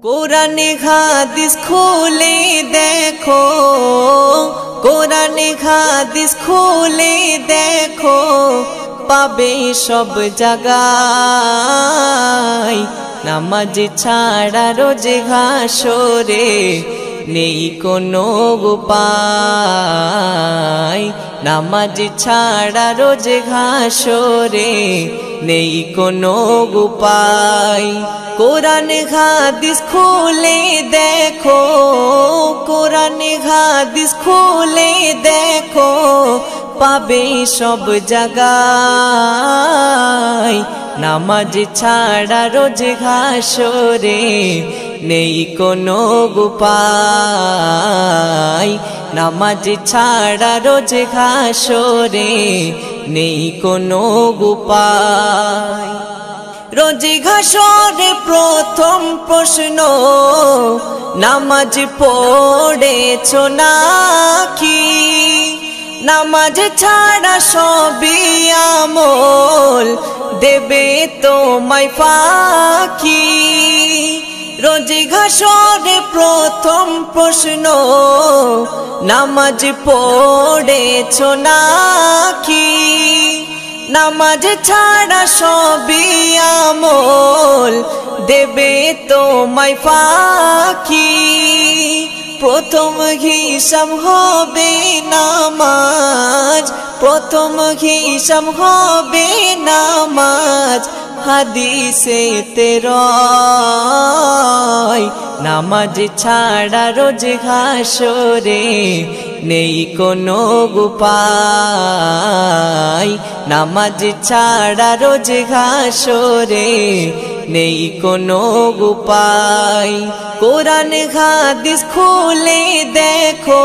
কোরআনে হাদিস খুলে দেখো, কোরআনে হাদিস খুলে দেখো, পাবে সব জায়গায়। নামাজ ছাড়া রোজে হাসরে নেই কোনো উপায়। নামাজ ছাড়া রোজে হাসরে নেই কোনো উপায়। কোরআনে হাদিস খুলে দেখো, কোরআনে হাদিস খুলে দেখো, পাবে সব জায়গায়। নামাজ ছাড়া রোজে হাসরে নেই কোনো উপায়। নামাজ ছাড়া রোজে হাসরে নেই কোনো উপায়। রোজে হাসরে প্রথম প্রশ্ন, নামাজ পড়েছো নাকি? নামাজ ছাড়া সবই আমল দেবে তোমায় ফাঁকি। রোজে হাসরে প্রথম প্রশ্ন, নামাজ পড়েছো নাকি? নামাজ ছাড়া সবই আমল দেবে তোমায় ফাঁকি। প্রথম হিসাব হবে নামাজ, প্রথম হিসাব হবে নামাজ। হাদিসেতে রয় নামাজ ছাড়া রোজে হাসরে নেই কোনো উপায়। নামাজ ছাড়া রোজে হাসরে নেই কোনো উপায়। কোরআনে হাদিস খুলে দেখো,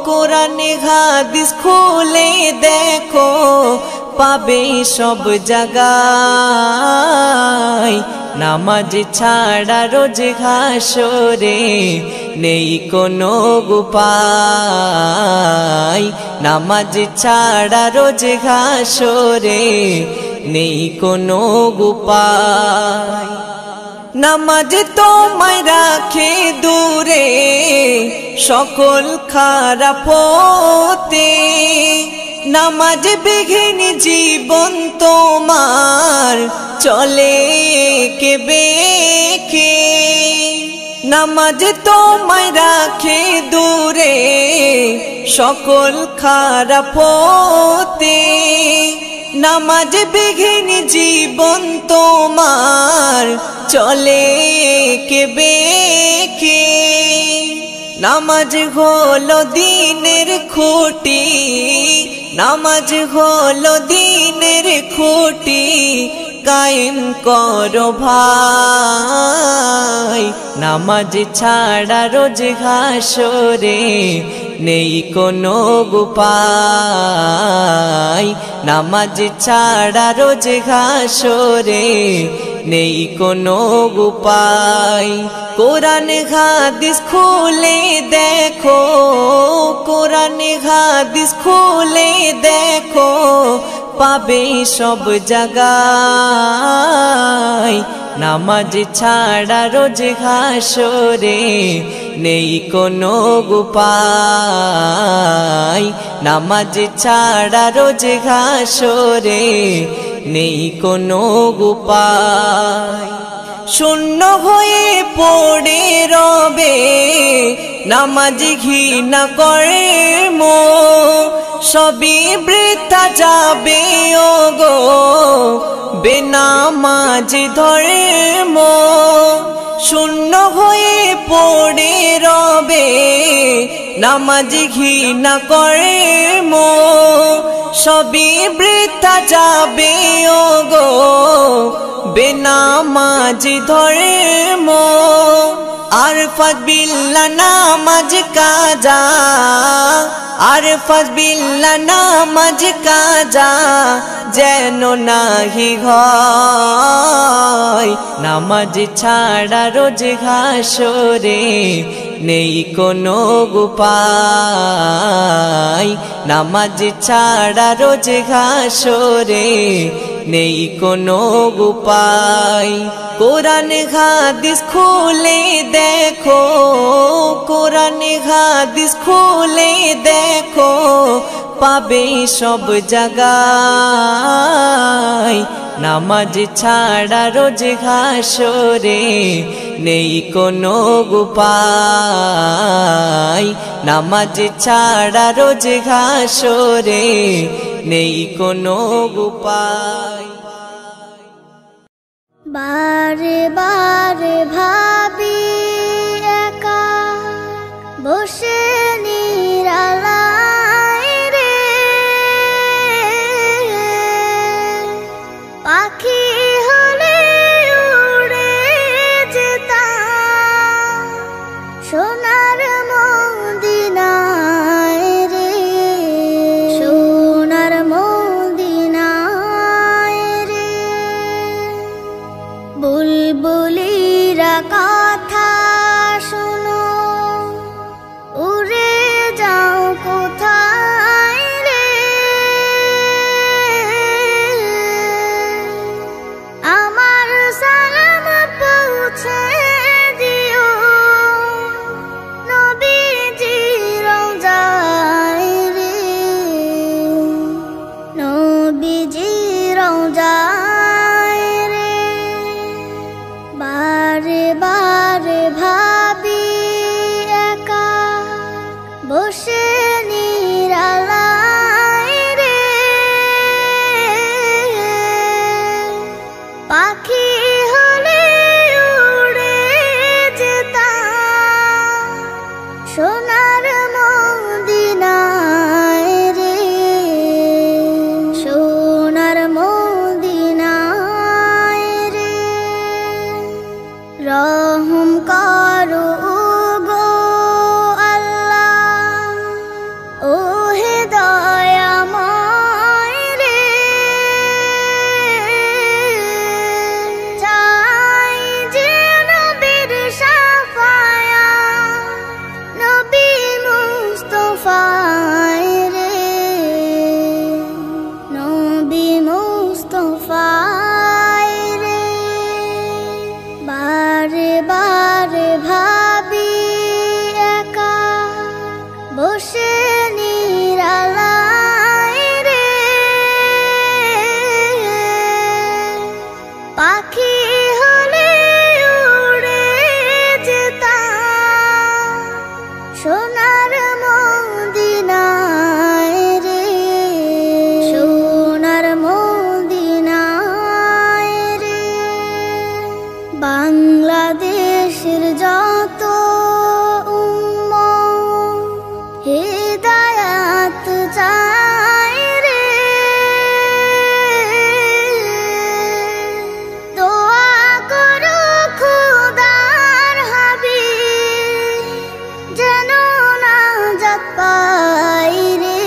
কোরআনে হাদিস খুলে দেখো, পাবে সব জায়গায়। নামাজ ছাড়া রোজে হাসরে নেই কোনো উপায়। নামাজ ছাড়া রোজে হাসরে নেই কোনো উপায়। নামাজ তোমায় রাখে দূরে সকল খারাপ হতে। নামাজ বিঘিন জীবন তোমার চলে কে বেঁকে। নামাজ তোমায় রাখে দূরে সকল খারাপ হতে। নামাজ বিঘিন জীবন তোমার চলে কে বেঁকে। নামাজ হলো দিনের খুঁটি, নামাজ হলো দিনের খুঁটি, কায়েম করো ভাই। নামাজ ছাড়া রোজে হাসরে নেই কোনো উপায়। নামাজ ছাড়া রোজে হাসরে নেই কোনো উপায়। কোরআনে হাদিস খুলে দেখো, কোরআনে হাদিস খুলে দেখো, পাবে সব জায়গায়। নামাজ ছাড়া রোজে হাসরে নেই কোনো উপায়। নামাজ ছাড়া রোজে হাসরে নেই কোনো উপায়। শূন্য হয়ে পড়ে রবে নামাজ ঘৃণা করে মো, সবই বৃথা যাবে ওগো বেনামাজ ধর্ম। শূন্য হয়ে পড়ে রবে নামাজ ঘৃণা করে মো, সবই বৃথা যাবে ওগো বেনামাজ ধর্ম। আরফাত বিল্লাহ নামাজ কাজা, আরফাত বিল্লাহ নামাজ কাজা, যেন নাহি হয়। নামাজ ছাড়া রোজে হাসরে নেই কোনো উপায়। নামাজ ছাড়া রোজে হাসরে নেই কোনো উপায়। কোরআন হাদিস খুলে দেখো, কোরআন হাদিস খুলে দেখো, পাবে সব জায়গায়। নামাজ ছাড়া রোজ হাসরে নেই কোনো উপায়, নামাজ ছাড়া রোজ হাসরে নেই কোনো উপায়। বারে বারে ভাবি একা বসে নিরালায় রে, পাখি হলে উড়ে যেতাম সোনার মদিনায় রে, সোনার মদিনায় রে। বুলবুলিরা কথা শোনো, উড়ে যাও কোথায় রে, আমার সালাম পৌঁছে দিও নবীজি রওজায় রে, নবীজি রওজায় রে। বারে বারে ভাবি একা বসে নিরালায় রে, পাখি হলে উড়ে যেতাম সোনার মদিনায় রে, সোনার মদিনায় রে। রহম করো গো আল্লাহ, ওহে দয়াময় রে, চাই যে নবীর শাফায়াত, নবী মুস্তাফায় রে, নবী মুস্তাফায় রে। বারে বারে ভাবি একা বসে নিরালায় রে, পাখি হলে উড়ে যেতাম সোনার মদিনায় রে, সোনার মদিনায় রে। বাংলাদেশের যত উম্মত হিদায়াত চায় রে, দোয়া করো খোদার হাবিব যেন নাজাত পাই রে,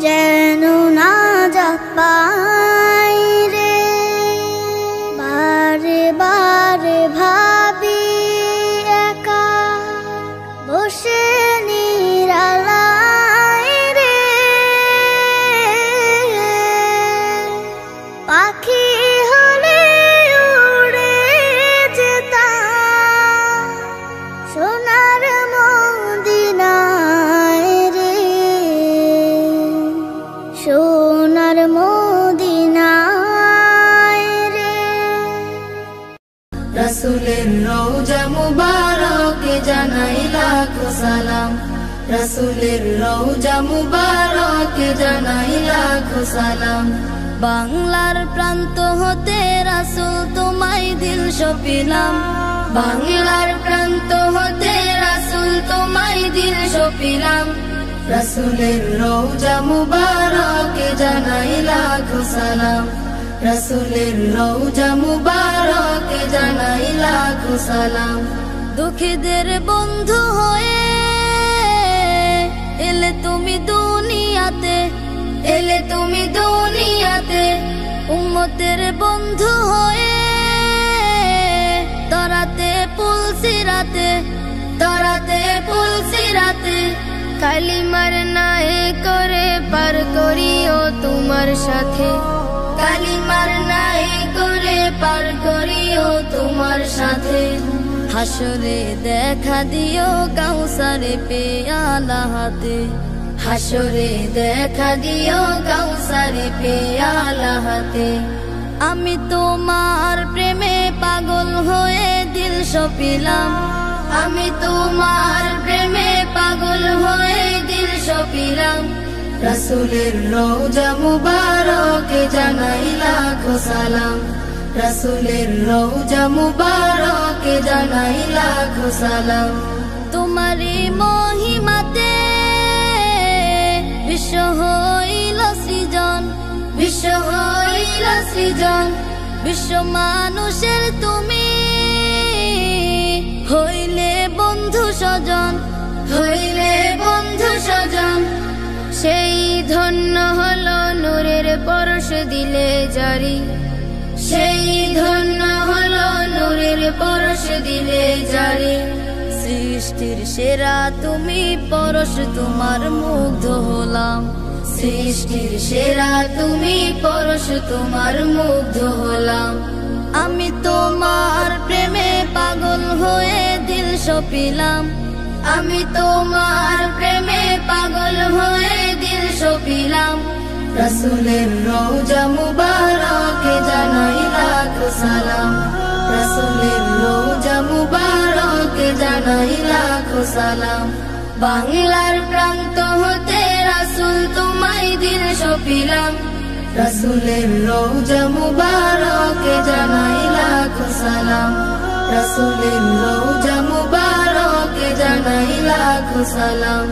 যেন নাজাত পাই রে। বারে বারে ভাবি একা বসে নিরালায় রে, পাখি হলে উড়ে যেতাম সোনার মদিনায় রে, সোনার মদিনায় রে। রাসূলের রওজা মুবারকে জানাই লাখো সালাম, রাসূলের রওজা মুবারকে জানাই লাখো সালাম। বাংলার প্রান্ত হতে রাসূল তোমায় দিল সপিলাম, বাংলার প্রান্ত হতে রাসূল তোমায় দিল সপিলাম। রাসূলের রওজা মুবারকে জানাই লাখো সালাম, রাসূলের রওজা মুবারকে জানাই লাখো সালাম। দুঃখীদের বন্ধু হয়ে এলে তুমি দুনিয়াতে, এলে তুমি দুনিয়াতে। উম্মতের বন্ধু হয়ে তরাতে পুলসিরাতে, তরাতে পুলসিরাতে। কালিমার নায়ে করে পার করিও তোমার সাথে, কালিমার নায়ে করে পার করিও তোমার সাথে হাসরে দেখা দিও কাউসারে পেয়ালা হাতে হাসরে দেখা দিও কাউসারে পেয়ালা হাতে আমি তোমার প্রেমে পাগল হয়ে দিল সপিলাম আমি তোমার প্রেমে পাগল হয়ে দিল সপিলাম রাসূলের রওজা মুবারকে জানাই লাখো সালাম রাসূলের রওজা মুবারকে জানাই লাখো সালাম তোমারই মহিমাতে বিশ্ব হইল সৃজন বিশ্ব হইল সৃজন বিশ্ব মানুষের তুমি হইলে বন্ধু স্বজন হইলে বন্ধু স্বজন সেই ধন্য হলো নূরের পরশ দিলে জারি সেই ধন্য হলো নূরের পরশ দিলে জারি সৃষ্টির সেরা তুমি পরশ তোমার মুগ্ধ হলাম সৃষ্টির সেরা তুমি পরশ তোমার মুগ্ধ হলাম আমি তোমার প্রেমে পাগল হয়ে দিল সপিলাম আমি তোমার প্রেমে পাগল হয়ে দিল সপিলাম রাসূলের রওজা মুবারকে জানাই লাখো সালাম রাসূলের রওজা মুবারকে জানাই লাখো সালাম বাংলার প্রান্ত হতে রাসূল তোমায় দিল সপিলাম রাসূলের রওজা মুবারকে জানাই লাখো সালাম রাসূলের রওজা মুবারকে জানাই লাখো সালাম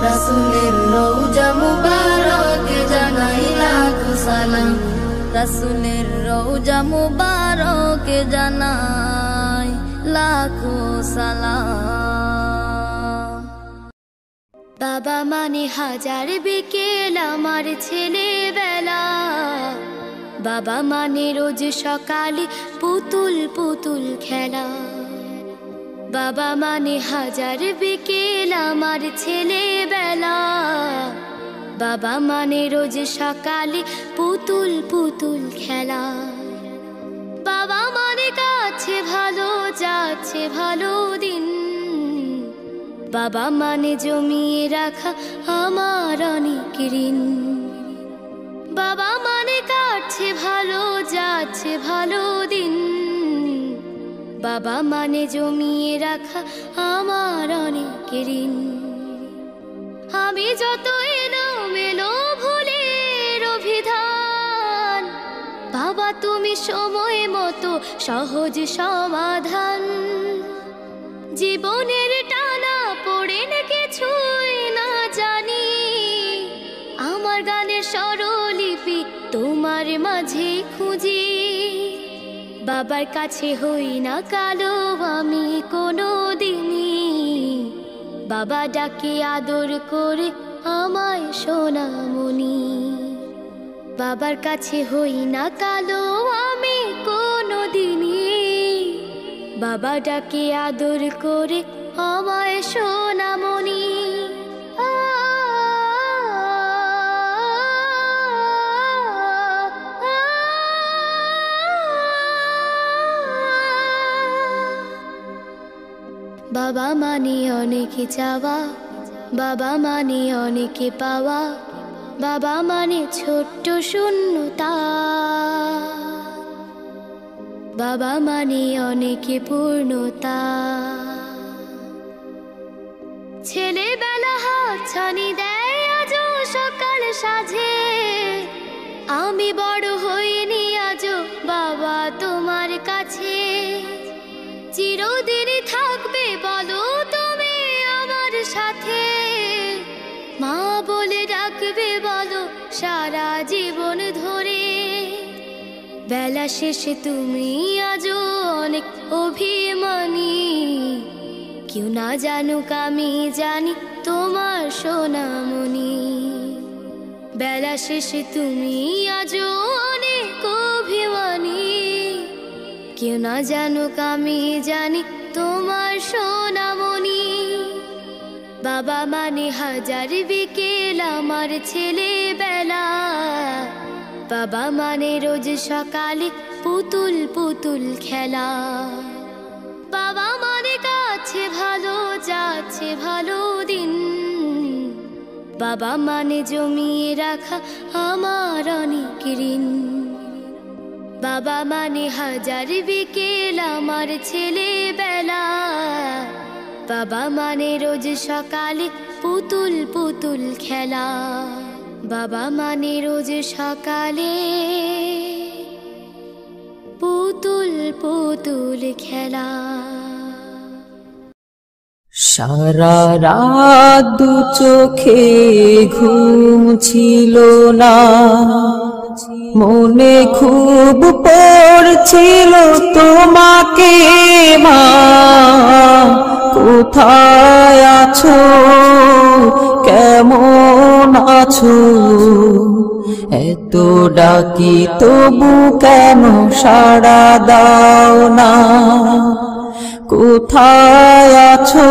রাসূলের রওজা মুবারকে জানাই লাখো সালাম রাসূলের রওজা মুবারকে জানাই লাখো সালাম বাবা মানে হাজার বিকেল আমার ছেলেবেলা বাবা মানে রোজ সকালে পুতুল পুতুল খেলা বাবা মানে হাজার বিকেল আমার ছেলেবেলা বাবা মানে রোজ সকালে পুতুল পুতুল খেলা বাবা মানে কাছে ভালো যাচ্ছে ভালো দিন বাবা মানে জমিয়ে রাখা আমার অনেক ঋণ বাবা মানে কাটছে ভালো যাচ্ছে ভালো দিন বাবা মানে জমিয়ে রাখা আমার অনেক ঋণ আমি যত এলোমেলো ভুলের অভিধান বাবা তুমি সময় মতো সহজ সমাধান জীবনের টানা পড়ে না কিছুই না জানি আমার গানের স্বরলিপি তোমার মাঝে খুঁজি বাবার কাছে হই না কালো আমি কোনো দিনই বাবা ডাকে আদর করে আমায় সোনামণি বাবার কাছে হই না কালো আমি কোনো দিনই বাবা ডাকে আদর করে আমায় সোনামণি বাবা মানে অনেক চাওয়া বাবা মানে অনেক পাওয়া বাবা মানে ছোট্ট শূন্যতা বাবা মানে অনেক পূর্ণতা ছেলেবেলা হাতছানি দেয় আজও সকাল সাজে আমি বড় হইনি আজও বাবা তোমার কাছে চিরদিনই থাকবে বলো তুমি আমার সাথে মা বলে ডাকবে বলো সারা জীবন ধরে বেলা শেষে তুমি আজও অনেক অভিমানী কেউ না জানুক আমি জানি তোমার সোনামণি বেলা শেষে তুমি আজও অনেক অভিমানী কেউ না জানুক আমি জানি তোমার সোনামণি বাবা মানে হাজার বিকেল আমার ছেলেবেলা বাবা মানে রোজ সকালে পুতুল পুতুল খেলা। বাবা মানে কাছে ভালো যাচ্ছে ভালো দিন, বাবা মানে জমিয়ে রাখা আমার অনেক ঋণ। বাবা মানে হাজার বিকেল আমার ছেলেবেলা, বাবা মানে রোজ সকালে পুতুল পুতুল খেলা। বাবা মানে রোজ সকালে পুতুল পুতুল খেলা। সারা রাত দু চোখে ঘুম ছিল না, মনে খুব পড়ছিল তোমাকে মা। কোথায় আছো, কেমন আছো, এত ডাকি তবু কেন সাড়া দাও না। কোথায় আছো,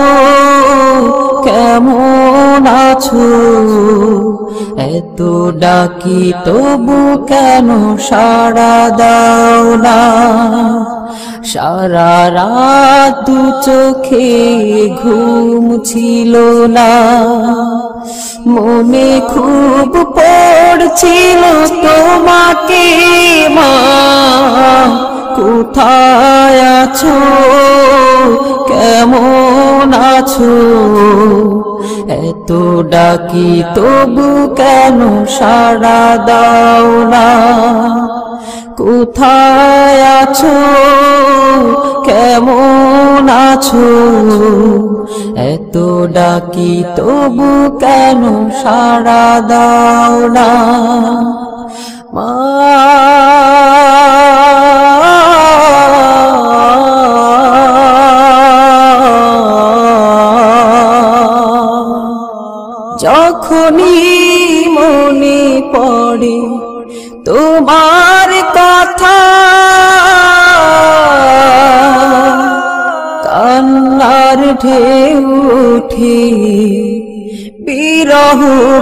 কেমন আছো, এত ডাকি তবু কেন সাড়া দাও না। সারা রাত দু চোখে ঘুম ছিল না, মনে খুব পড়ছিল তোমাকে মা। কোথায় আছো, কেমন আছো, এত ডাকি তবু কেন সাড়া দাও না। কোথায় আছো, কেমন আছো, এত ডাকি তবু কেন সাড়া দাও না মা। যখনই মনে পড়ে তোমার কথা, কান্নার ঢেউ ওঠে বিরহ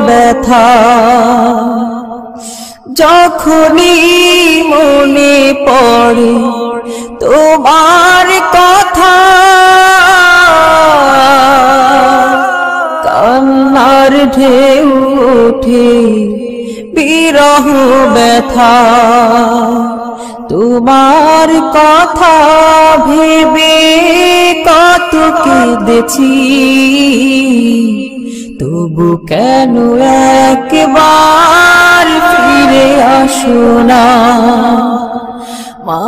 ব্যথা। যখনই মনে পড়ে তোমার কথা, কান্নার ঢেউ ওঠে বিরহ ব্যথা। তোমার কথা ভেবে কত কেঁদেছি, তবু কেন একবার ফিরে আসো না মা।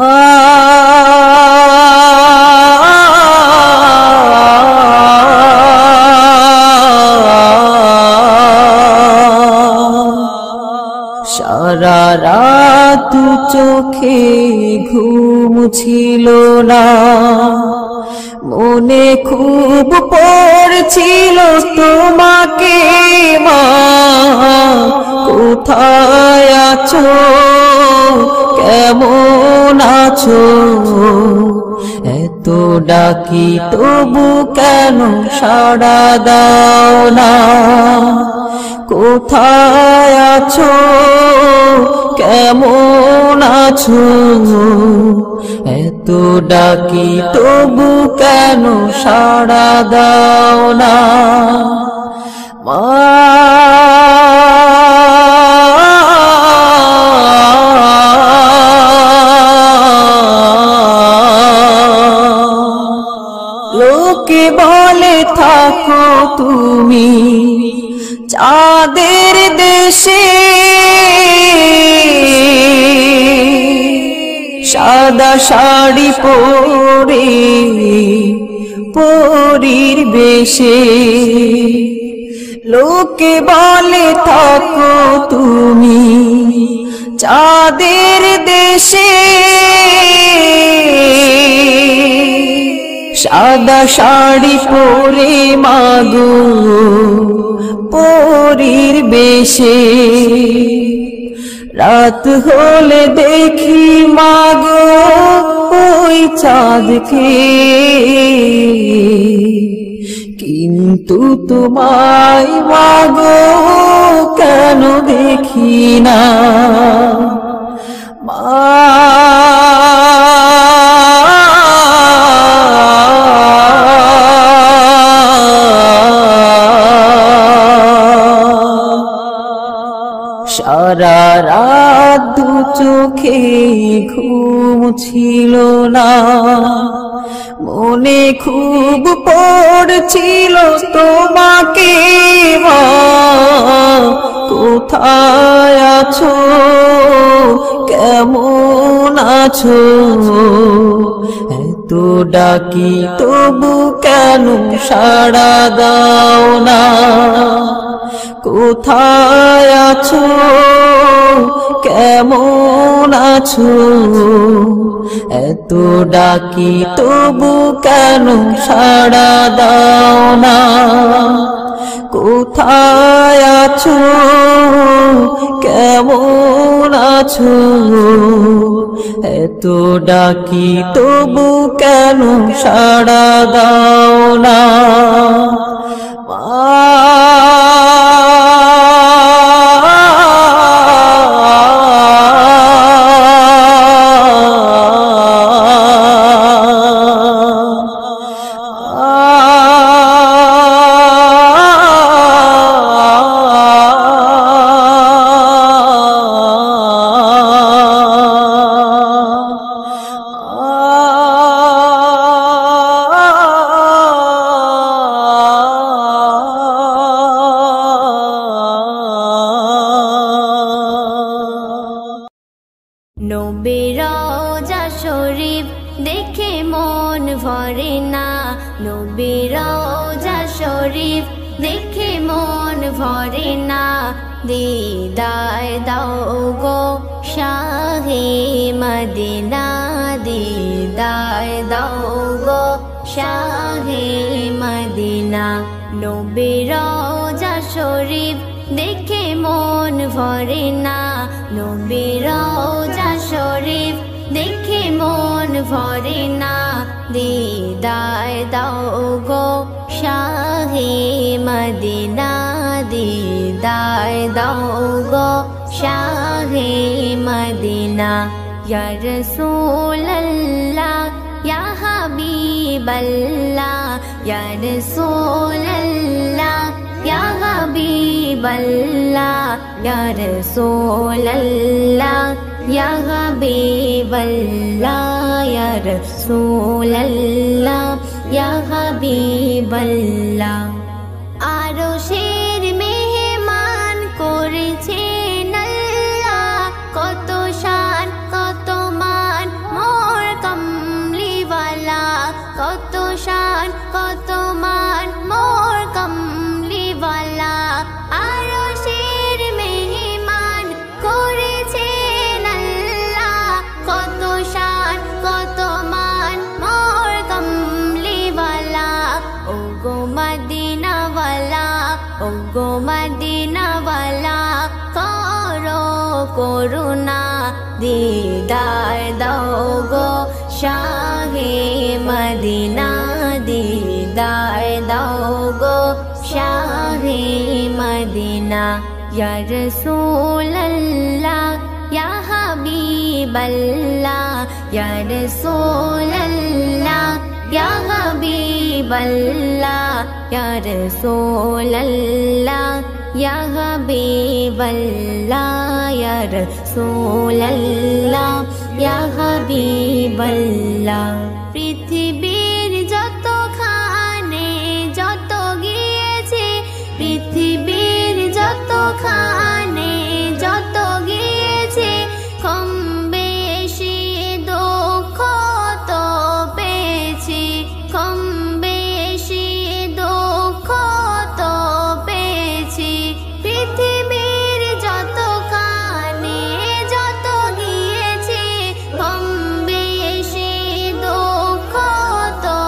সারা রাত চোখে ঘুম ছিল না, মনে খুব পড়ছিল তোমাকে মা। কোথায় আছো, কেমন আছো, এত ডাকি তবু কেন সাড়া দাও না। কোথায় আছো, কেমন আছো, এত ডাকি তবু কেন সাড়া দাও না মা। লোকে বলে থাকো তুমি চাঁদের দেশে, সাদা শাড়ি পরে পরীর বেশে। লোকে বলে থাকো তুমি চাঁদের দেশে, সাদা শাড়ি পরে মাগো পরীর বেশে। রাত হলে দেখি মাগো ওই চাঁদকে, কিন্তু তোমায় মাগো কেন দেখি না সারা রাত দু চোখে ঘুম ছিল না, মনে খুব পড়ছিল তোমাকে মা, কোথায় আছো, কেমন আছো, এত ডাকি তবু কেন সাড়া দাও না, কোথায় আছো, কেমন আছো, এত ডাকি তবু কেন সাড়া দাও না, কোথায় আছো, কেমন আছো, এত ডাকি তবু কেন সাড়া দাও না। নবীর রওজা শরীফ দেখে মন ভরে না, নবীর রওজা শরীফ দেখে মন ভরে না, দিদার দাও গো শাহে মদিনা, দিদার দাও গো শাহে মদিনা। নবীর রওজা শরীফ দেখে মন ভরে না, নবীর রওজা শরীফ দেখে মন ভরে না, দিদার দাও গো শাহে মদিনা, দিদার দাও গো শাহে মদিনা। ইয়া রাসূলুল্লাহ ইয়া হাবিবাল্লাহ, ইয়া রাসূলুল্লাহ ইয়া হাবিবাল্লাহ, ইয়া রাসূলুল্লাহ ইয়া হাবিবাল্লাহ, ইয়া রাসূলুল্লাহ ইয়া হাবিবাল্লাহ। আরশের মেহমান করেছেন আল্লাহ, কত শান কত মান মোর কমলিওয়ালা, কত শান কত মান মোর কমলিওয়ালা। আরশের মেহমান করেছেন আল্লাহ, কত শান কত মান মোর কমলিওয়ালা। ও গো মদিনাওয়ালা, ও গো মদিনাওয়ালা, করো করুণা, দিদার দাও গো শাহে মদিনা, দিদার দাও গো শাহে মদিনা। ইয়া রাসূলুল্লাহ ইয়া হাবিবাল্লাহ, ইয়া রাসূলুল্লাহ ইয়া হাবিবাল্লাহ, ইয়া রাসূলুল্লাহ ইয়া হাবিবাল্লাহ, ইয়া রাসূলুল্লাহ ইয়া হাবিবাল্লাহ। পৃথিবীর যতখানে যত গিয়েছে, পৃথিবীর যতখানে যত গিয়েছে, কম বেশি দুঃখ তো পেয়েছি, কম বেশি দুঃখ তো পেয়েছি। পৃথিবীর যতখানে যত গিয়েছে, কম বেশি দুঃখ তো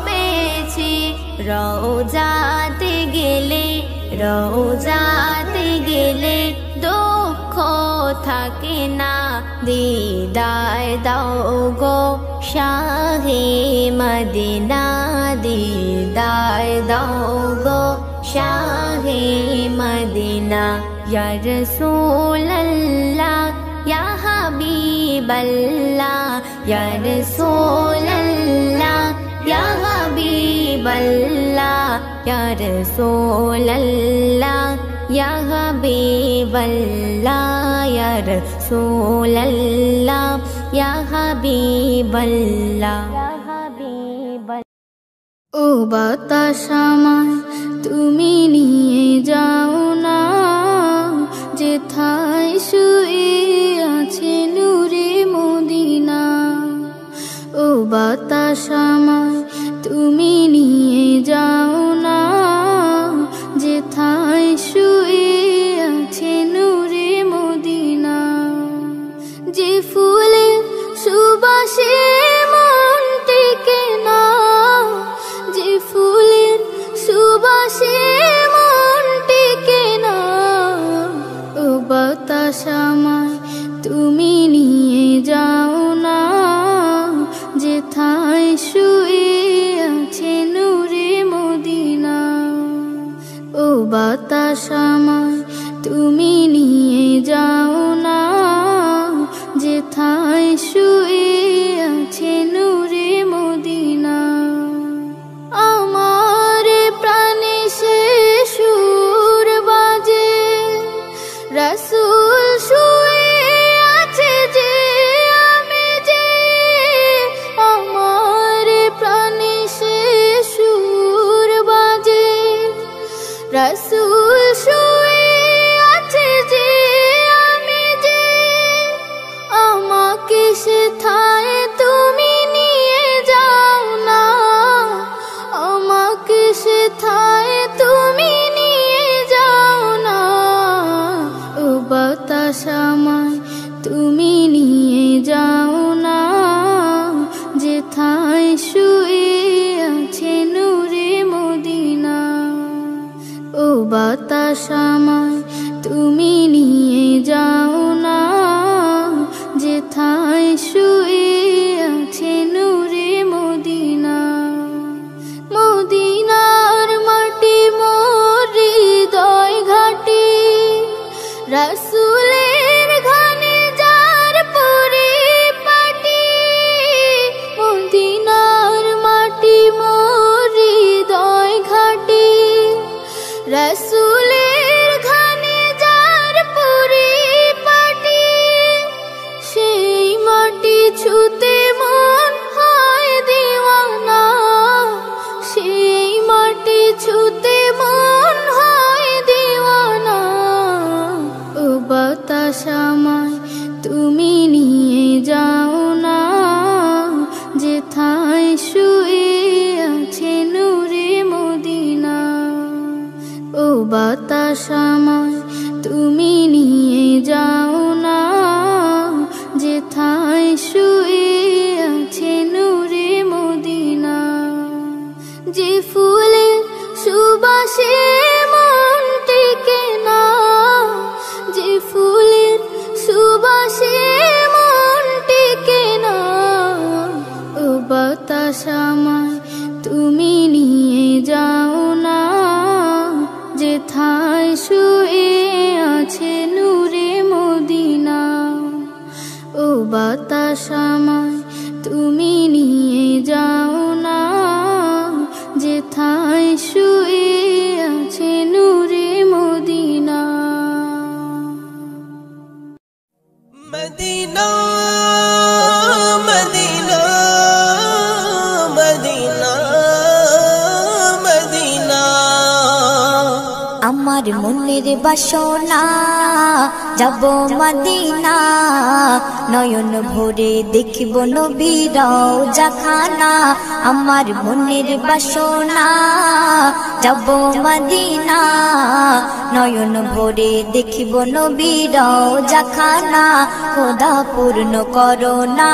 পেয়েছি। রওজাতে গেলে, রওজাতে গেলে দুঃখ থাকে না, দিদার দাও গো শাহে মদিনা, দিদার দাও গো শাহে মদিনা। ইয়া রাসূলুল্লাহ ইয়া হাবিব হাবিবাল্লাহ ইয়া রাসূলাল্লাহ ইয়া হাবিবাল্লাহ ইয়া রাসূলাল্লাহ ইয়া হাবিবাল্লাহ ইয়া রাসূলাল্লাহ ইয়া হাবিবাল্লাহ। ও বাতাস আমায় তুমি নিয়ে যাও না, যেথায় শুয়ে আছে নূরে মদিনা। ও বাতাস আমায় তুমি নিয়ে যাও না, যেথায় শুয়ে আছে নূরে মদিনা। যে ফুলের সুবাসে মন টেকে না, যে ফুলের সুবাসে মন টেকে না। ও বাতাস আমায় তুমি নিয়ে যাও না, যেথায় শুয়ে আছে নূরে মদিনা। ও বাতাস আমায় তুমি নিয়ে যাও না, যেথায় শুয়ে আছে নূরে মদিনা। আমার প্রাণে সে সুর বাজে, রাসূল শুয়ে আছে যে আমি যে। আমার প্রাণে সে সুর বাজে, রাসূল শুয়ে আছে যে আমি যে। আমাকে সেথায় তুমি নিয়ে যাও না, আমাকে সেথায় তুমি নিয়ে যাও না। ও বাতাস আমায় তুমি নিয়ে যাও না, যেথায় শুয়ে আছে নূরে মদিনা। ও বাতাস আমায় তুমি নিয়ে যাও না, যেথায় শুয়ে আছে নূরে মদিনা। মদিনার মাটি মোর হৃদয় ঘাটি, রাসূলের ঘানে যার পরিপাটি। মদিনার মাটি মোর হৃদয় ঘাটি, রাসূলের ঘানে যার পরিপাটি। সেই মাটি ছুতে মন হয় দিওয়ানা, সেই মাটি ছুতে মন হয় দিওয়ানা। ও বাতাস আমায় তুমি নিয়ে যাও না, যেথায় শুয়ে আছে নূরে মদিনা। ও বাতাস আমায় তুমি নিয়ে যাও না, যেথায় শুয়ে আছে নূরে মদিনা। যে ফুলের সুবাসে মন টেকে না, যে ফুলের সুবাসে মন টেকে না। ও বাতাস আমায় তুমি নিয়ে যাও না, যেথায় শুয়ে আছে নূরে মদিনা। ও বাতাস আমায় তুমি নিয়ে যাও না, যেথায় শুয়ে আছে নূরে Medina. Medina Medina Medina Medina. আমার মনের বাসনা যাব মদিনা, নয়ন ভরে দেখব নবীর রওজাখানা। আমার মনের বাসনা যাব মদিনা, নয়ন ভরে দেখব নবীর রওজাখানা। খোদা পূর্ণ করো না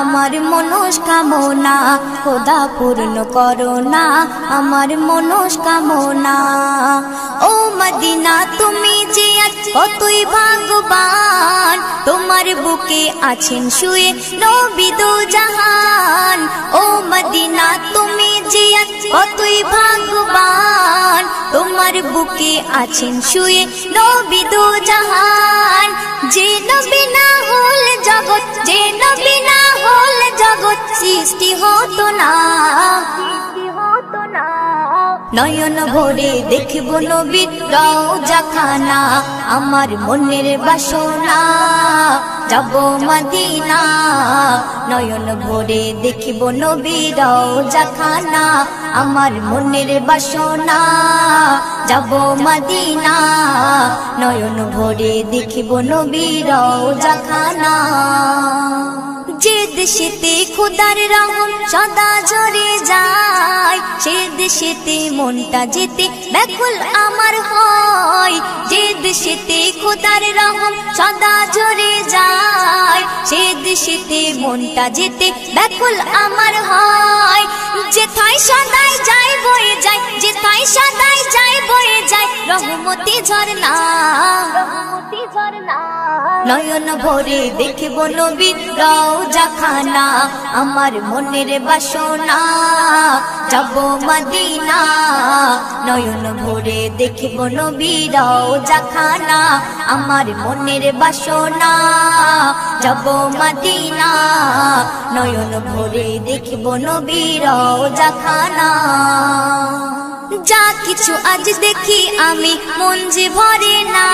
আমার মনস্কামনা, খোদা পূর্ণ করো না আমার মনস্কামনা। ও মদিনা তুমি যে আজ কতই ভাগ্যবান, তোমার বুকে আছেন শুয়ে নবী দো জাহান। ও মদিনা তুমি যে আজ কতই ভাগ্যবান, তোমার তোমার বুকে আছেন শুয়ে নবী দু জাহান যে নবী না হল জগৎ যে নবী না হল জগৎ সৃষ্টি হতো না নয়ন ভরে দেখব নবীর রওজা খানা আমার মনের বাসনা যাব মদিনা নয়ন ভরে দেখব নবীর রওজা খানা আমার মনের বাসনা যাব মদিনা নয়ন ভরে দেখব নবীর রওজা খানা যে দেশেতে খোদার রহম সদা ঝরে যায় সে দেশেতে মনটা যেতে ব্যাকুল আমার হয় যে দেশেতে খোদার রহম সদা ঝরে যায় সে দেশেতে মনটা যেতে ব্যাকুল আমার হয় যেথায় সদাই যায় বয়ে যায় যেথায় সদাই যায় বয়ে যায় রহমতি ঝরনা নয়ন ভরে দেখব নবীর রওজা খানা আমার মনের বাসনা যাব মদিনা নয়ন ভরে দেখব নবীর রওজা খানা আমার মনের বাসনা যাব মদিনা নয়ন ভরে দেখব নবীর রওজা খানা যা কিছু আজ দেখি আমি মন যে ভরে না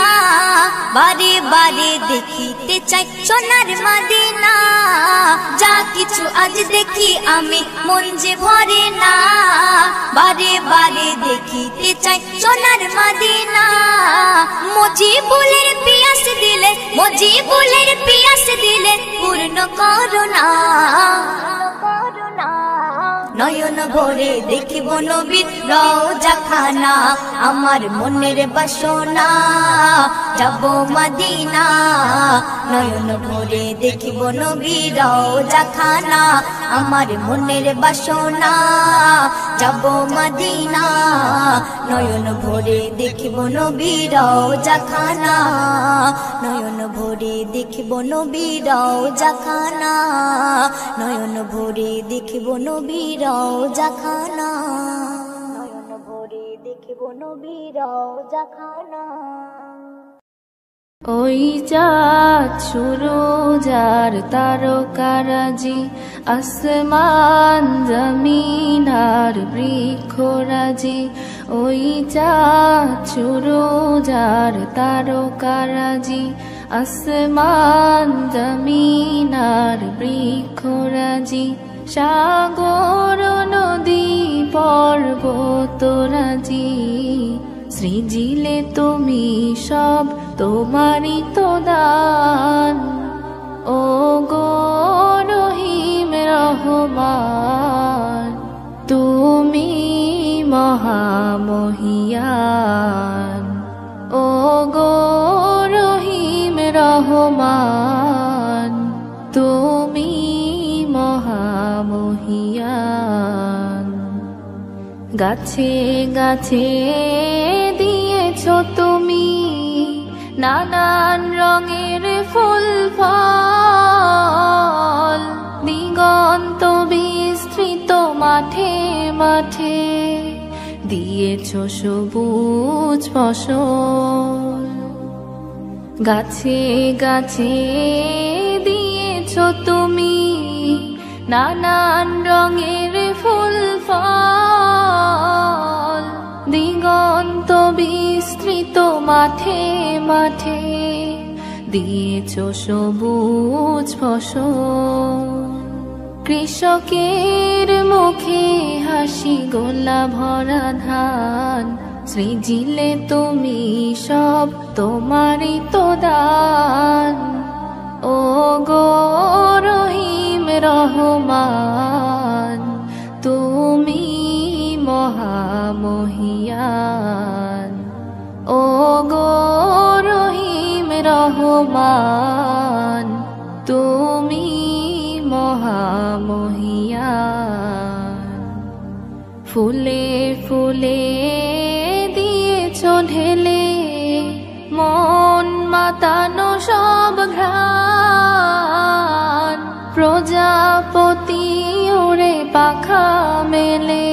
বারে বারে দেখিতে চাই সোনার মদিনা যা কিছু আজ দেখি আমি মন যে ভরে না বারে বারে দেখিতে চাই সোনার মদিনা মুজিবুলের পিয়াস দিলে মুজিবুলের পিয়াস দিলে পূর্ণ করুণা নয়ন ভরে দেখব নবীর রওজা খানা আমার মনের বাসনা যাব মদিনা নয়ন ভরে দেখব নবীর রওজা খানা আমার মনের বাসনা যাব মদিনা নয়ন ভরে দেখব নবীর রওজা খানা নয়ন ভরে দেখব নবীর রওজা খানা নয়ন ভরে দেখব নবীর রওজা খানা নয়ন ভরে দেখব নবীর রওজা খানা ওই চাঁদ সুরজ আর তারকারাজি আসমান জমিন আর বৃক্ষরাজি ওই চাঁদ সুরজ আর তারকারাজি আসমান জমিন আর বৃক্ষরাজি সাগর নদী পর্বতরাজি সৃজিলে তুমি সব তোমারই তো দান ও গো রহিম রহমান তুমি মহামহিয়ান ও গো রহিম রহমান তুমি মহামহিয়ান গাছে গাছে দিয়েছো তুমি নানান রঙের ফুল ফল দিগন্ত বিস্তৃত মাঠে মাঠে দিয়েছো সবুজ ফসল গাছে গাছে দিয়েছো তুমি নানান রঙের ফুল ফল দিগন্ত বিস্তৃত মাঠে মাঠে দিয়েছো সবুজ ফসল কৃষকের মুখে হাসি গোলা ভরা ধান সৃজিলে তুমি সব তোমারই তো দান ও গো রহিম রহমান তুমি মহামহিয়ান ও গো রহিম রহমান তুমি মহামহিয়ান ফুলে ফুলে দিয়েছো ঢেলে মন মাতানো সব ঘ্রাণ প্রজাপতি ওরে পাখা মেলে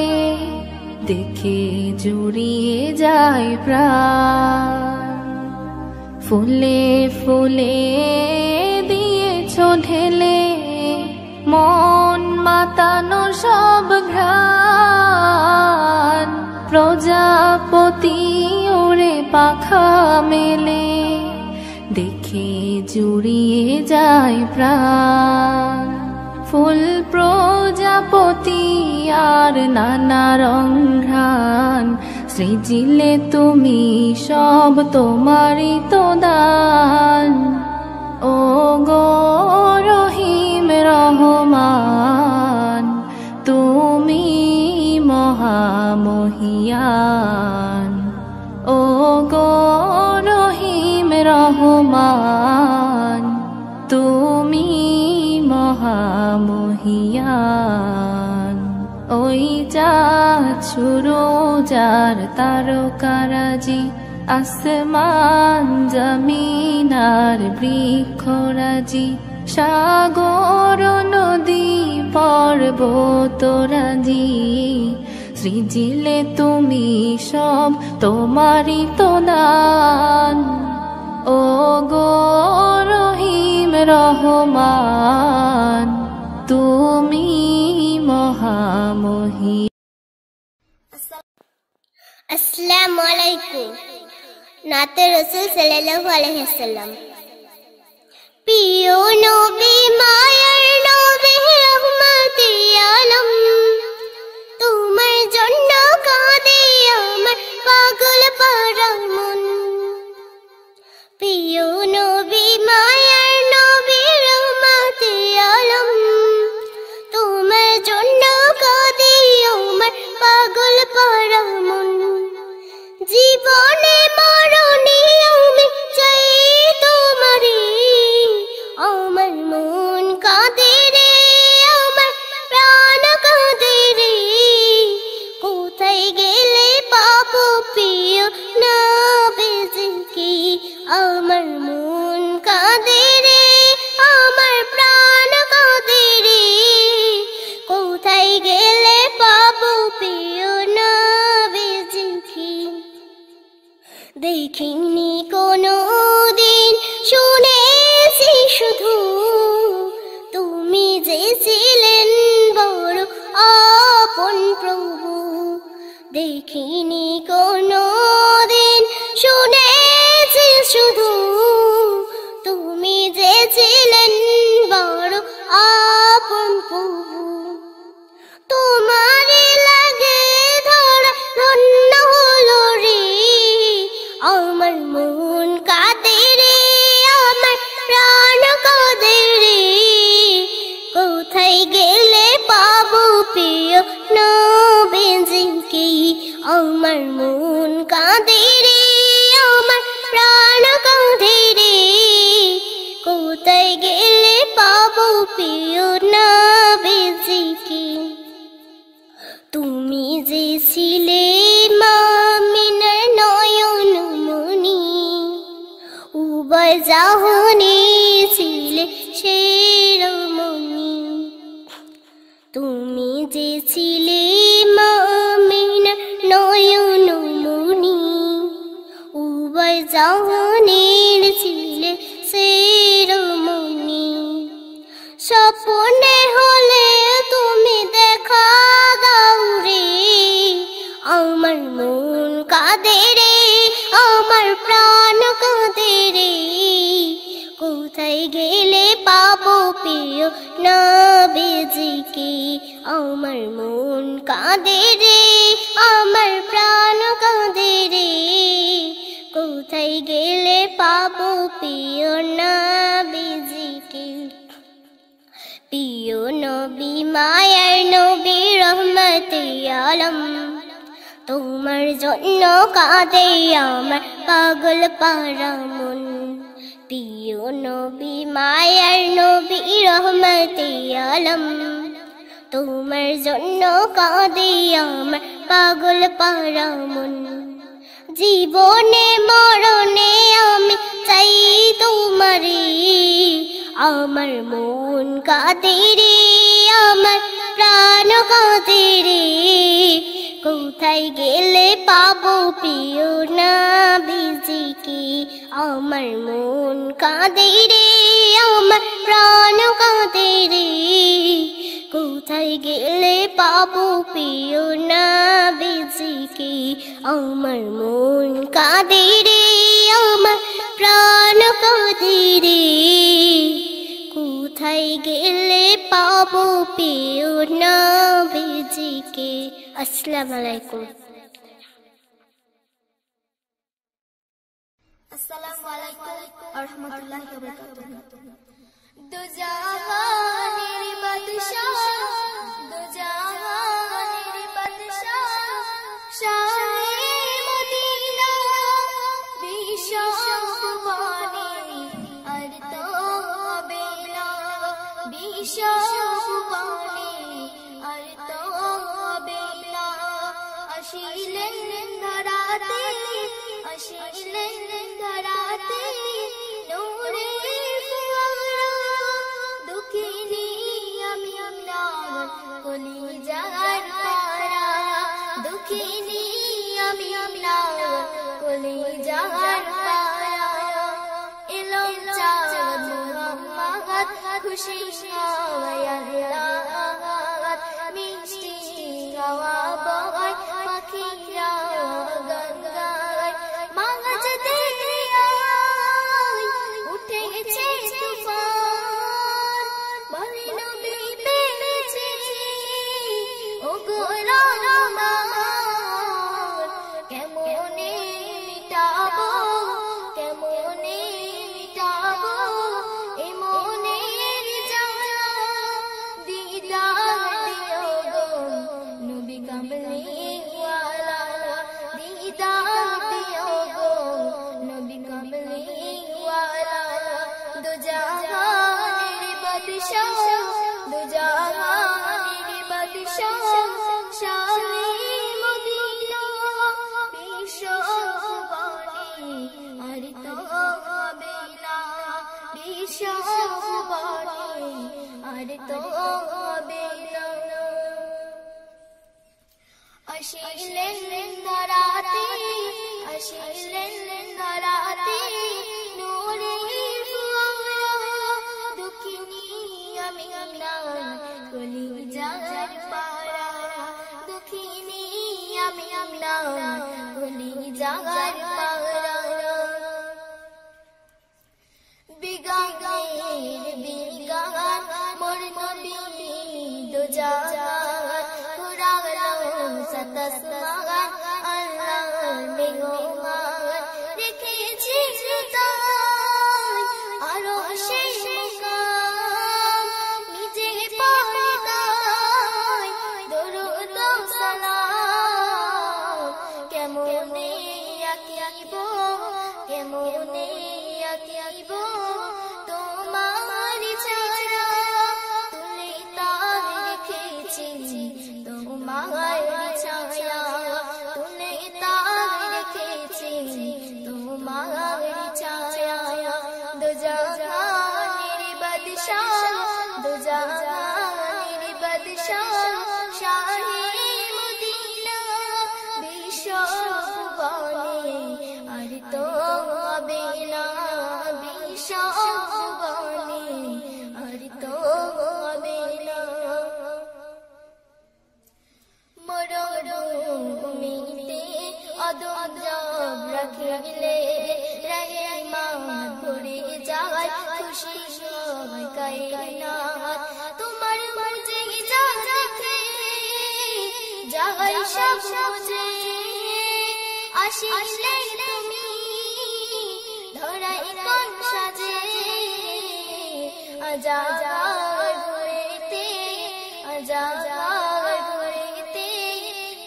দেখে জুড়িয়ে যায় প্রাণ। ফুলে ফুলে দিয়েছ ঢেলে মন মাতানো সব ঘ্রাণ। প্রজাপতি ওরে পাখা মেলে দেখে জুড়িয়ে যায় প্রাণ। ফুল প্রজাপতি আর নানা রং ঘ্রাণ, সৃজিলে তুমি সব তোমারই তো দান। ও গো রহিম রহমান, তুমি মহামহিয়ান। ও গো রহিম রহমান, তুমি মহামহিয়ান। ওই চাঁদ সুরোজার তারকারাজি, আসমান জমিনার বৃক্ষরাজি, সাগর নদী পর্বতরাজি, সৃজিলে তুমি সব তোমারই তো দান। ও গো রহিম রহমান, তুমি মহামহি। আসসালামু আলাইকুম। নাতে রাসূল সাল্লাল্লাহু আলাইহি ওয়াসাল্লাম। প্রিয় নবী মায়ার নবী রহমতে আলম, তোমার জন্য কাঁদে আমার পাগল পারা মন। প্রিয় নবী মায়ার নবী রহমতে আলম, তোমার জন্য কাঁদে আমার পাগল পারা মন। জীবনে মরণে আমি চাই তোমারে, আমার মন কাঁদে রে, আমার প্রাণ কাঁদে রে। কোথায় গেলে পাবো প্রিয় নবীজিকে, আমার মন কাঁদে রে, আমার প্রাণ কাঁদে রে। কোথায় গেলে পাবো প্রিয় নবীজিকে। দেখিনি কোনো দিন, শুনেছি শুধু তুমি যে ছিলেন বড় আপন প্রভু। দেখিনি কোনো দিন, শুনেছি শুধু তুমি যে ছিলেন বড় আপন প্রভু। তোমারে লাগে ধরা ধন্য হলো রে, আমার মন কাঁদে রে, আমার প্রাণ কাঁদে রে। কোথায় গেলে পাবো প্রিয় নবীজিকে, আমার মন কাঁদে রে, আমার প্রাণ কাঁদে রে। কোথায় গেলে পাবো প্রিয় নবীজিকে। তুমি যে ছিলে মামিনার নয়ন মনি, উভয় জাহানে ছিলে শিরোমণি। তুমি যে ছিলে মামিনার নয়ন মনি, উভয় জাহানের ছিলে শিরোমণি। স্বপ্নে হলে তুমি দেখা দাও রে, আমার মন কাঁদে রে, আমার প্রাণ কাঁদে রে। কোথায় গেলে পাবো প্রিয় নবীজিকে, আমার মন কাঁদে রে, আমার প্রাণ কাঁদে রে। কোথায় গেলে পাবো প্রিয় নবীজিকে। প্রিয় নবী মায়ার নবী রহমতে আলম, তোমার জন্য কাঁদে আমার পাগল পারা মন। প্রিয় নবী মায়ার নবী রহমতে আলম, তোমার জন্য কাঁদে আমার পাগল পারা মন। জীবনে মরণে আমি চাই তোমারে, আমার মন কাঁদে রে, আমার প্রাণ কাঁদে রে। কোথায় কোথায় গেলে পাবো প্রিয় নবীজিকে আমার মন কাঁদে রে আমার প্রাণ কাঁদে রে কোথায় গেলে পাবো প্রিয় নবীজিকে আমার মন কাঁদে রে আমার প্রাণ কাঁদে রে কোথায় গেলে পাবো প্রিয় নবীজিকে। আসসালামু আলাইকুম। আসসালামু আলাইকুম ওয়া রাহমাতুল্লাহি ওয়া বারাকাতুহু। দো জাহানের বাদশাহ দো জাহানের বাদশাহ শাহে মদিনা বিশ্ববাণী আর তো হবে না বিশ্ববাণী আর তো হবে না আসিলেন ধরাতে আসিলেন ধরাতে নূরের ফুয়ারা দুঃখিনী আমি আপনার কলিজার পারা দুঃখিনী আমি আপনার কলিজার পারা এলো চাঁদ মুহাম্মদ খুশি হয় আল্লাহ মিষ্টি হাওয়া বয় পাখিরা গান গায় মাঝ দরিয়ায় উঠেছে তুফান বলে নবী পেয়েছে ওগো রহমান কেমনে মিটাবো কেমনে মিটাবো এ মনের জ্বালা দিদার দিও গো নবী কামলিওয়ালা দিদার দিও গো নবী কামলিওয়ালা দো জাহানের বাদশাহ দো জাহানের বাদশাহ শাহে মদিনা বিশ্ববাণী আর তো হবে না বিশ্ববাণী আর তো হবে না আসিলেন ধরাতে আসিলেন ধরাতে নূরের ফুয়ারা দুঃখিনী আমি আপনার কলিজার পারা দুঃখিনী আমি আপনার কলিজার পারা বিগানের বিগান মোর নবী দো জাহান কুরালো সাতসমান আল্লাহর মেহমান রেখেছি তাই আরো সেই মুকাম নিজে পড়ে তাই দরুদ সালাম কেমনে আঁকিব কেমনে আঁকিব তোমার ছায়া তুলে তার রেখেছি তোমার ছায়া তুলে তার রেখেছি তোমার ছায়া দো জাহানের বাদশাহ দো জাহানের বাদশাহ শাহে মদিনা বিশ্ববাণী আর তো হবে না বিশ্ববাণী আর তো হবে না মরুভূমিতে অদম রাখিলে রহমান ভরে যায় খুশি সবাই কায়নাত তোমার মর্জি যা দেখে যায় সব বুঝে আসিলে তুমি ধরাই কোন সাজে আজাদ ঘুরেতে আজাদ ঘুরেতে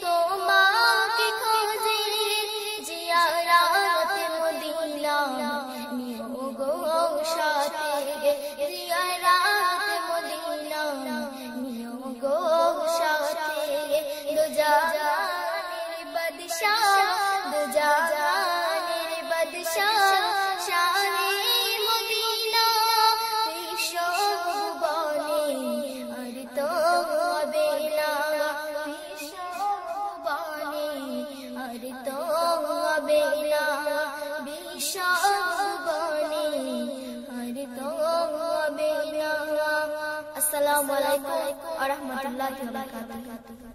তোমাকে খোঁজে জিয়ারাত মদিনা নিও গো সাথে জিয়ারাত মদিনা নিও গো সাথে দো জাহানের বাদশাহ দো জাহানের বাদশাহ শাহে মদিনা বিশ্ববাণী আর তো হবে না বিশ্ববাণী আসসালামু আলাইকুম ওয়া রাহমাতুল্লাহি ওয়া বারাকাতুহু।